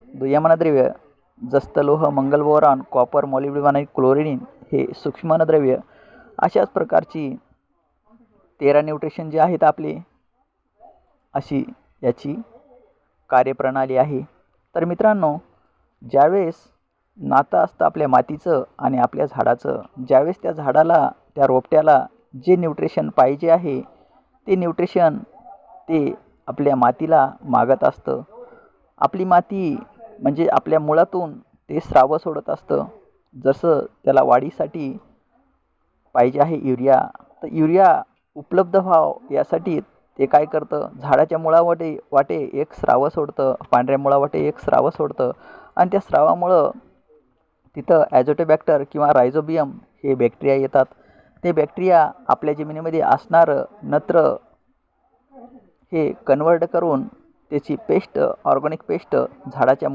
दुय्यमानद्रव्य जस्त लोह, मंगल, boron, copper, molybdenum आणि क्लोरीन हे सूक्ष्मद्रव्य अशाच प्रकारची 13 न्यूट्रिशन जे आहेत आपले, अशी याची कार्यप्रणाली आहे. तर मित्रांनो, ज्यावेळेस नातं असतं आपल्या मातीचं आणि आपल्या झाडाचं, ज्यावेळेस त्या झाडाला, त्या रोपट्याला जे न्यूट्रिशन पाहिजे आहे ते न्यूट्रिशन ते आपल्या मातीला मागत असतं. आपली माती म्हणजे आपल्या मुळातून ते स्राव सोडत असतं. जसं त्याला वाढीसाठी पाहिजे आहे युरिया, तर युरिया उपलब्ध व्हावं यासाठी ते काय करतं, झाडाच्या मुळावाटे एक स्राव सोडतं, पांढऱ्या मुळावाटे एक स्राव सोडतं आणि त्या स्रावामुळं तिथं ॲझोटोबॅक्टर किंवा रायझोबियम हे बॅक्टेरिया येतात. ते बॅक्टेरिया आपल्या जमिनीमध्ये असणारं नत्र हे कन्वर्ट करून त्याची पेस्ट, ऑर्गॅनिक पेस्ट झाडाच्या